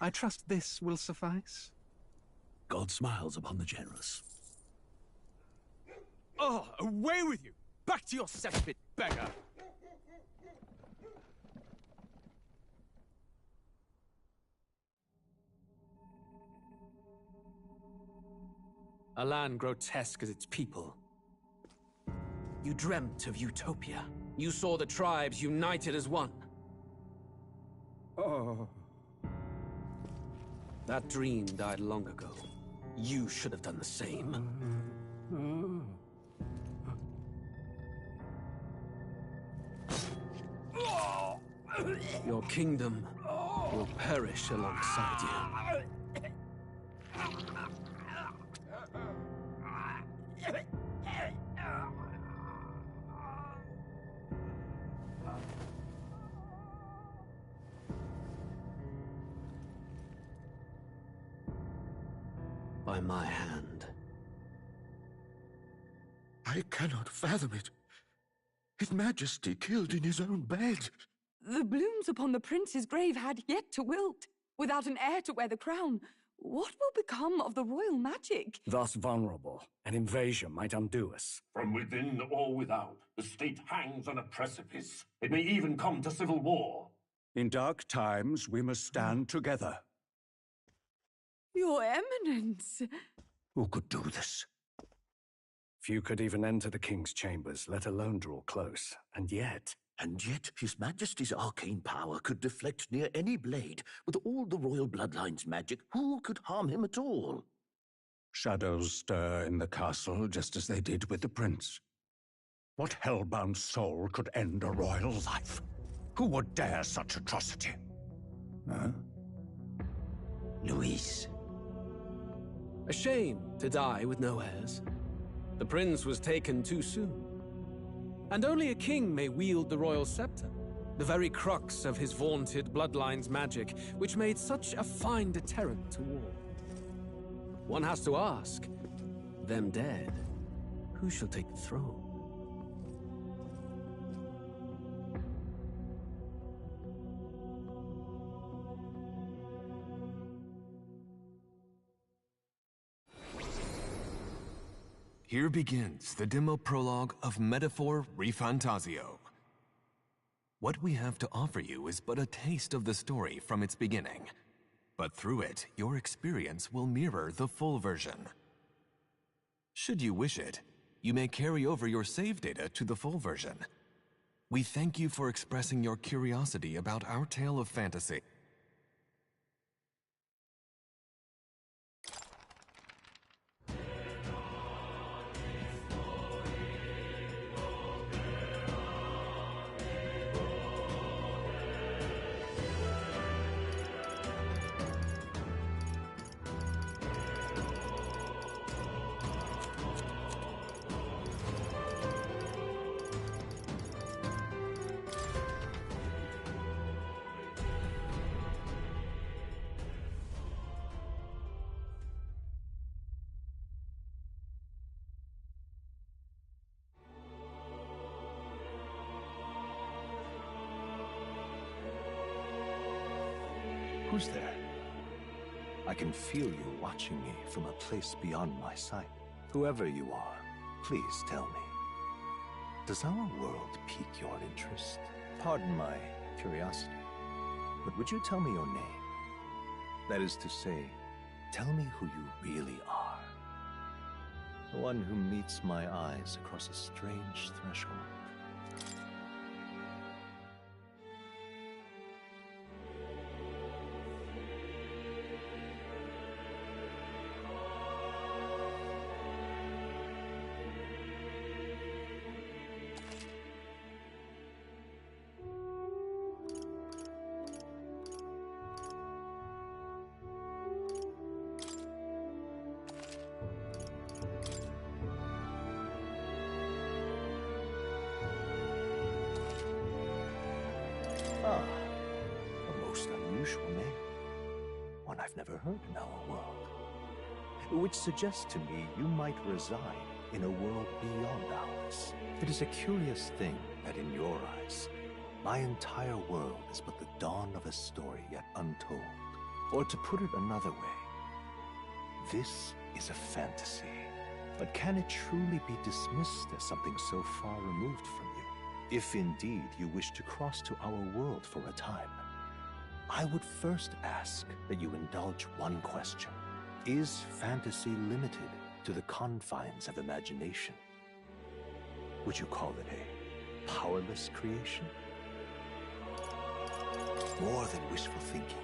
I trust this will suffice? God smiles upon the generous. Oh, away with you! Back to your cesspit, beggar! A land grotesque as its people. You dreamt of utopia. You saw the tribes united as one. Oh. That dream died long ago. You should have done the same. Your kingdom will perish alongside you. By my hand. I cannot fathom it. His Majesty killed in his own bed. The blooms upon the prince's grave had yet to wilt. Without an heir to wear the crown, what will become of the royal magic? Thus vulnerable, an invasion might undo us. From within or without, the state hangs on a precipice. It may even come to civil war. In dark times, we must stand together. Your Eminence! Who could do this? Few could even enter the king's chambers, let alone draw close. And yet His Majesty's arcane power could deflect near any blade. With all the royal bloodline's magic, who could harm him at all? shadows stir in the castle just as they did with the prince. What hellbound soul could end a royal life? Who would dare such atrocity? Huh? Luis. A shame to die with no heirs. The prince was taken too soon. And only a king may wield the royal scepter, the very crux of his vaunted bloodline's magic, which made such a fine deterrent to war. One has to ask, them dead, who shall take the throne? Here begins the demo prologue of Metaphor ReFantazio. What we have to offer you is but a taste of the story from its beginning, but through it, your experience will mirror the full version. Should you wish it, you may carry over your save data to the full version. We thank you for expressing your curiosity about our tale of fantasy. Who's there? I can feel you watching me from a place beyond my sight. Whoever you are, please tell me. Does our world pique your interest? Pardon my curiosity, but would you tell me your name? That is to say, tell me who you really are. The one who meets my eyes across a strange threshold. Ah, a most unusual name. One I've never heard in our world. Which suggests to me you might reside in a world beyond ours. It is a curious thing that in your eyes, my entire world is but the dawn of a story yet untold. Or to put it another way, this is a fantasy. But can it truly be dismissed as something so far removed from you? If indeed you wish to cross to our world for a time, I would first ask that you indulge one question. Is fantasy limited to the confines of imagination? Would you call it a powerless creation? More than wishful thinking,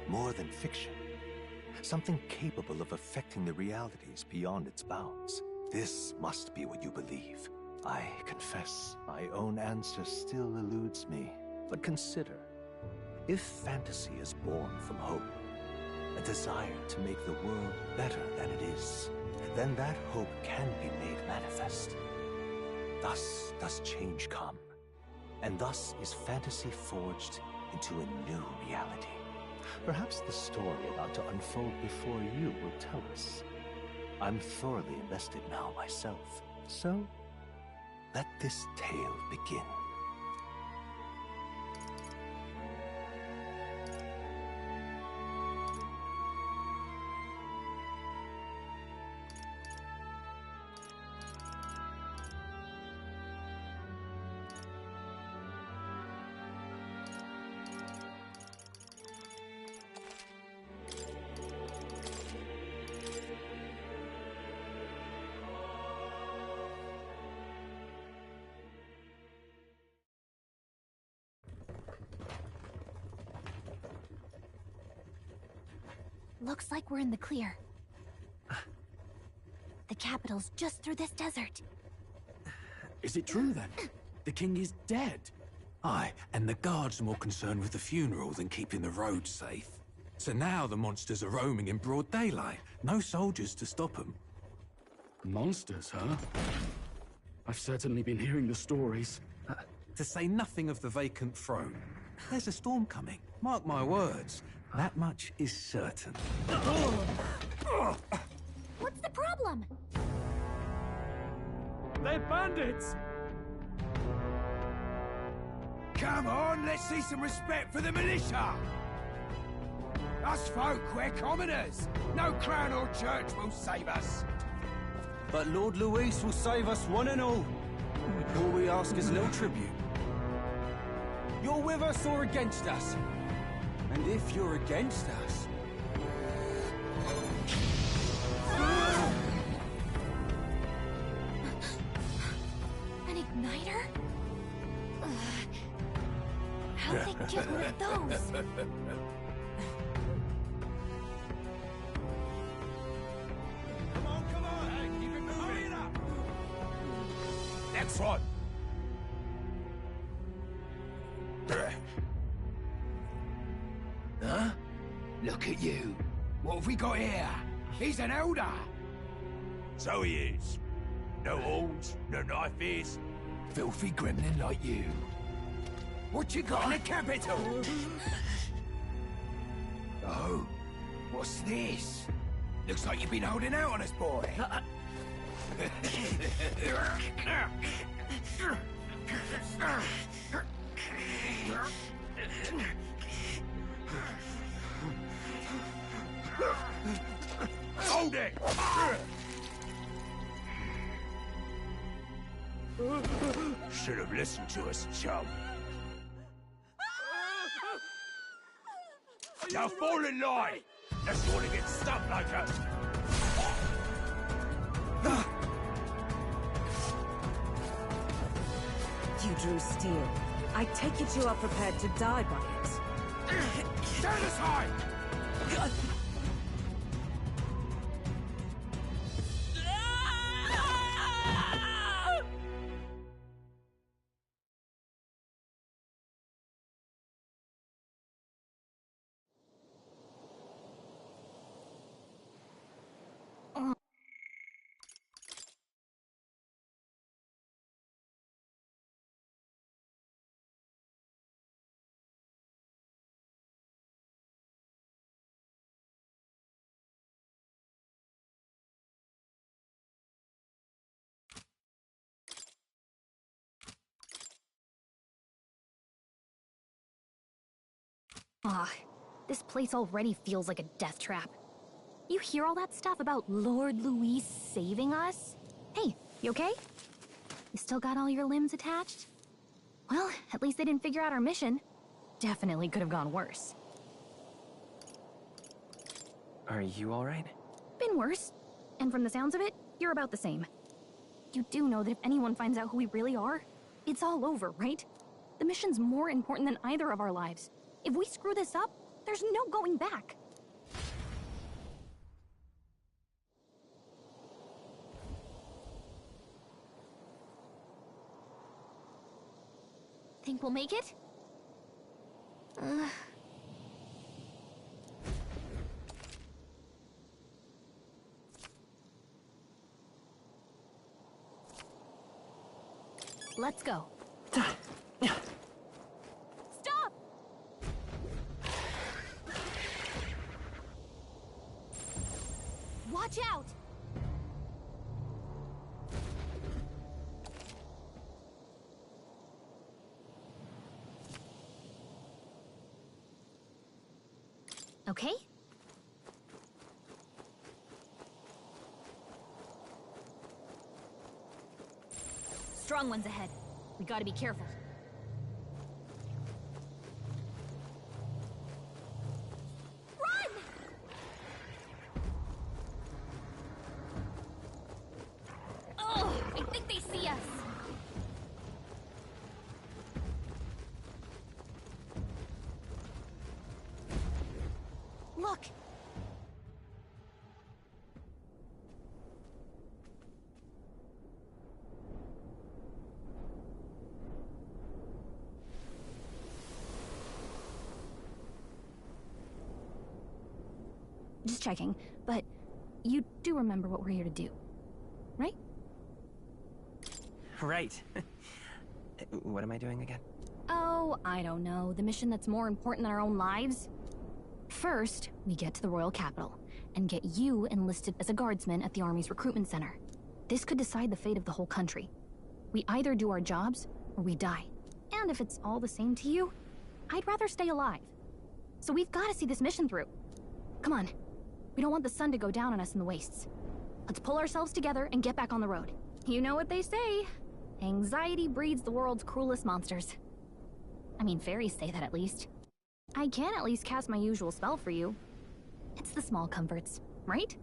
more than fiction. Something capable of affecting the realities beyond its bounds. This must be what you believe. I confess, my own answer still eludes me. But consider, if fantasy is born from hope, a desire to make the world better than it is, then that hope can be made manifest. Thus does change come, and thus is fantasy forged into a new reality. Perhaps the story about to unfold before you will tell us. I'm thoroughly invested now myself, so let this tale begin. Looks like we're in the clear. The capital's just through this desert. Is it true then? The king is dead? Aye, and the guards are more concerned with the funeral than keeping the roads safe. So now the monsters are roaming in broad daylight. No soldiers to stop them. Monsters, huh? I've certainly been hearing the stories. To say nothing of the vacant throne. There's a storm coming. Mark my words. That much is certain. What's the problem? They're bandits! Come on, let's see some respect for the militia! Us folk, we're commoners. No crown or church will save us. But Lord Luis will save us one and all. All we ask is no tribute. You're with us or against us? And if you're against us... An igniter? How'd they get one of those? Come on, hey, keep it moving. Hurry it up! Next one! Huh? Look at you. What have we got here? He's an elder. So he is. No horns, no knife ears. Filthy gremlin like you. What you got in the capital? Oh, what's this? Looks like you've been holding out on us, boy. Hold it! Should have listened to us, chum. Now fall in line! Unless you want to get stuck like us. You drew steel. I take it you are prepared to die by it. Stand aside! Ah, This place already feels like a death trap. You hear all that stuff about Lord Louis saving us? Hey, you okay? You still got all your limbs attached? Well, at least they didn't figure out our mission. Definitely could have gone worse. Are you alright? Been worse. And from the sounds of it, you're about the same. You do know that if anyone finds out who we really are, it's all over, right? The mission's more important than either of our lives. If we screw this up, there's no going back. Think we'll make it? Let's go. Stop! Watch out! Okay? Strong ones ahead. We gotta be careful. Run! Oh, I think they see us. Look! Just checking, but you do remember what we're here to do, right? Right. What am I doing again? Oh, I don't know. The mission that's more important than our own lives? First, we get to the royal capital and get you enlisted as a guardsman at the army's recruitment center. This could decide the fate of the whole country. We either do our jobs or we die. And if it's all the same to you, I'd rather stay alive. So we've got to see this mission through. Come on. We don't want the sun to go down on us in the wastes. Let's pull ourselves together and get back on the road. You know what they say. Anxiety breeds the world's cruelest monsters. I mean, fairies say that at least. I can at least cast my usual spell for you. It's the small comforts, right?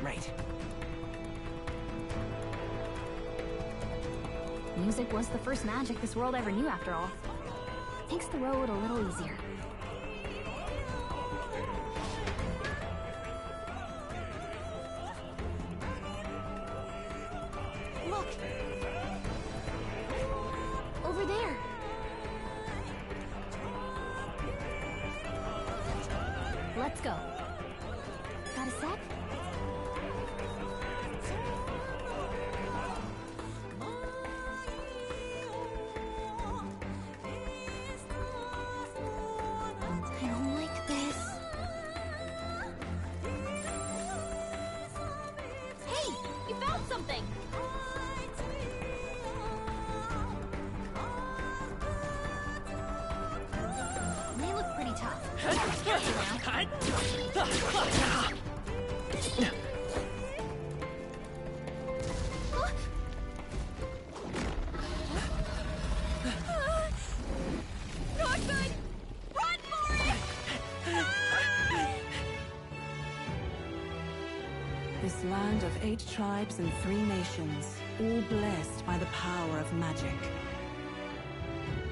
Right. Music was the first magic this world ever knew, after all. Makes the road a little easier. Look! Over there! Let's go. Got a sec? I don't like this. Hey! You found something! They look pretty tough. Not good! Run for it! This land of 8 tribes and 3 nations, all blessed by the power of magic.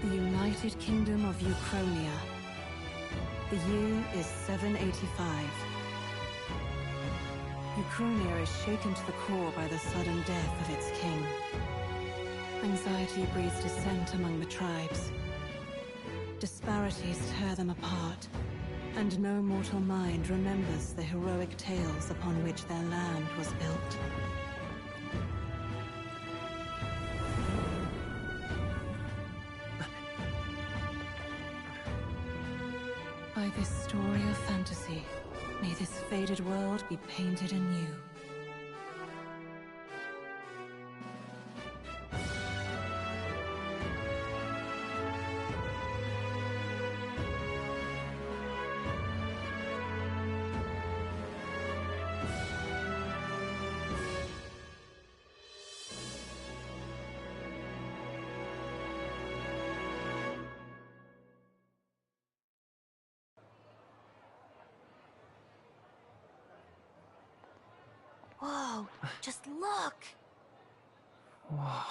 The United Kingdom of Uchronia. The year is 785. Uchronia is shaken to the core by the sudden death of its king. Anxiety breeds dissent among the tribes. Disparities tear them apart, and no mortal mind remembers the heroic tales upon which their land was built. By this story of fantasy, may this faded world be painted anew. Frodo. Just look. Whoa.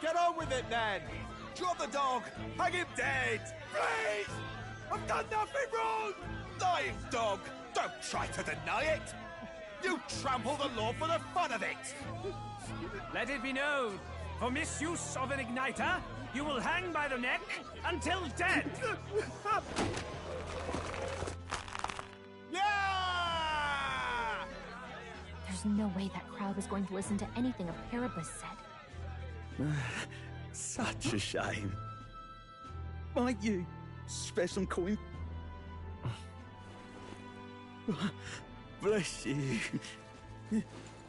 Get on with it, then! Drop the dog! Hang him dead! Please! I've done nothing wrong! Lying dog! Don't try to deny it! You trample the law for the fun of it! Let it be known, for misuse of an igniter, you will hang by the neck until dead! Yeah! There's no way that crowd was going to listen to anything a Paribus said. Such a shame. Might you spare some coin? Bless you.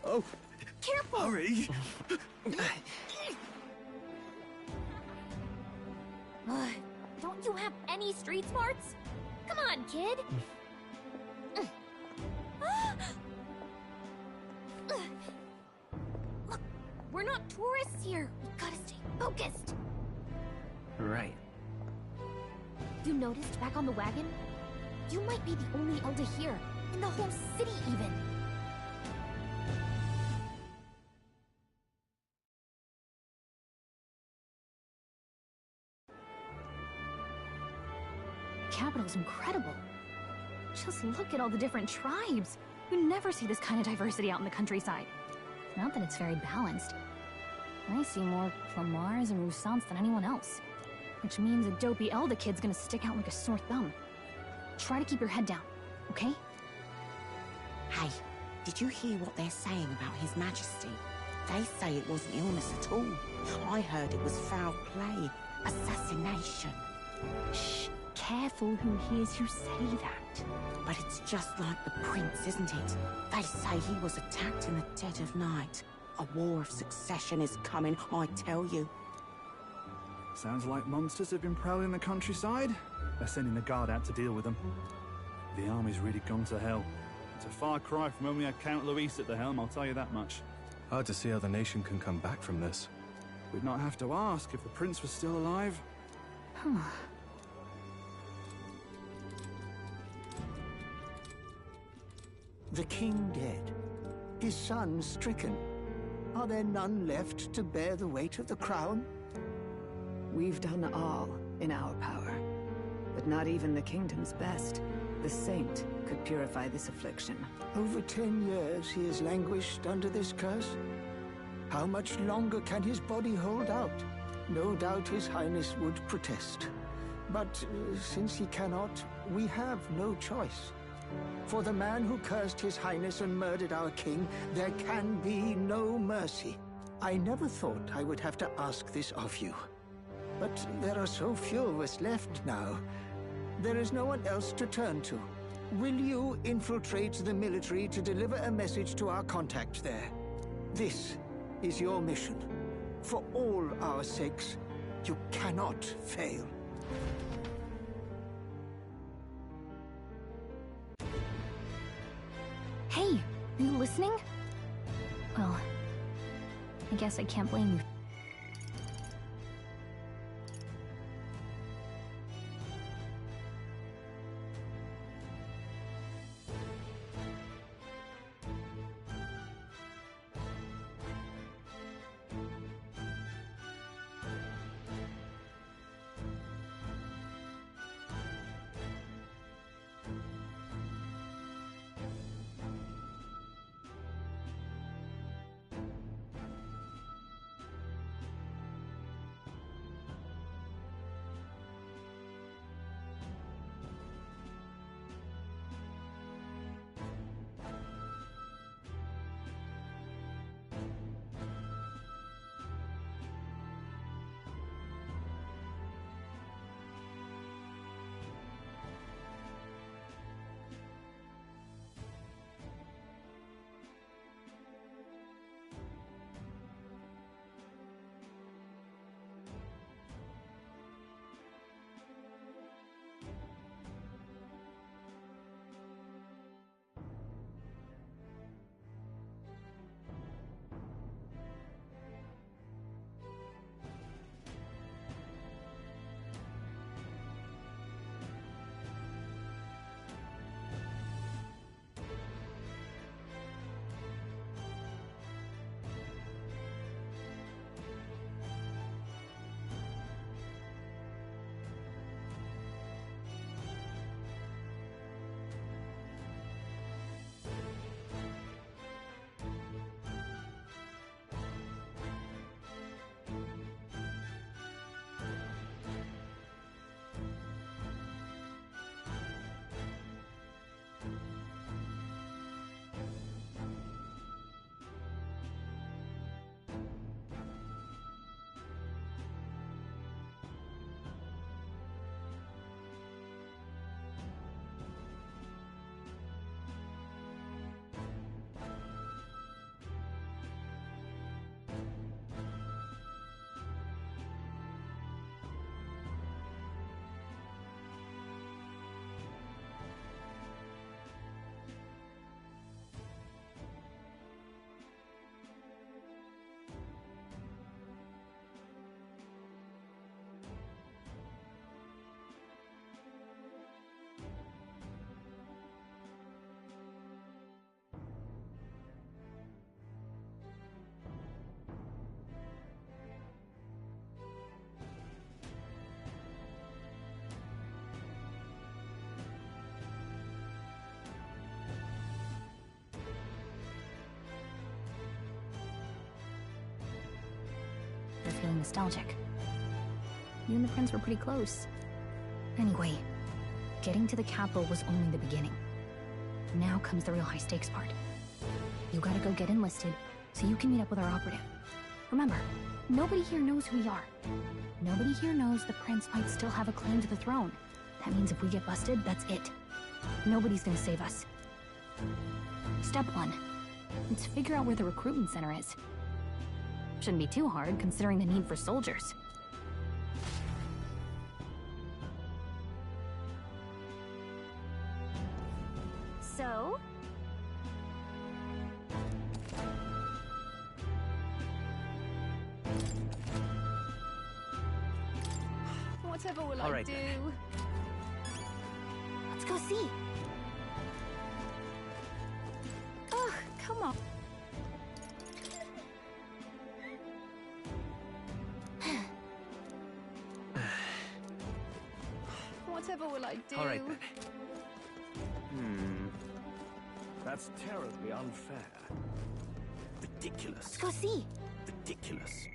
Oh, careful! Hurry! Don't you have any street smarts? Come on, kid! Look, we're not tourists here. We gotta stay focused. Right. You noticed back on the wagon? You might be the only elder here, in the whole city even. Capital's incredible. Just look at all the different tribes. You never see this kind of diversity out in the countryside. Not that it's very balanced. I see more Flamars and Roussants than anyone else. Which means a dopey Elda kid's gonna stick out like a sore thumb. Try to keep your head down, okay? Hey, did you hear what they're saying about His Majesty? They say it wasn't illness at all. I heard it was foul play, assassination. Shh, careful who hears you say that. But it's just like the prince, isn't it? They say he was attacked in the dead of night. A war of succession is coming, I tell you. Sounds like monsters have been prowling the countryside. They're sending the guard out to deal with them. The army's really gone to hell. It's a far cry from when we had Count Luis at the helm, I'll tell you that much. Hard to see how the nation can come back from this. We'd not have to ask if the prince was still alive. The king dead. His son stricken. Are there none left to bear the weight of the crown? We've done all in our power. But not even the kingdom's best, the saint, could purify this affliction. Over 10 years he has languished under this curse. How much longer can his body hold out? No doubt His Highness would protest. But since he cannot, we have no choice. For the man who cursed His Highness and murdered our king, there can be no mercy. I never thought I would have to ask this of you. But there are so few of us left now. There is no one else to turn to. Will you infiltrate the military to deliver a message to our contact there? This is your mission. For all our sakes, you cannot fail. Hey, are you listening? Well, I guess I can't blame you. feeling nostalgic. You and the prince were pretty close. Anyway, getting to the capital was only the beginning. Now comes the real high-stakes part. You gotta go get enlisted so you can meet up with our operative. Remember, nobody here knows who we are. Nobody here knows the prince might still have a claim to the throne. That means if we get busted, that's it. Nobody's gonna save us. Step 1. Let's figure out where the recruitment center is. Shouldn't be too hard, considering the need for soldiers. So? Whatever will All I right, do? then. Let's go see. Ugh, come on. Whatever will I do? All right, then. That's terribly unfair. Ridiculous. Let's go see. Ridiculous.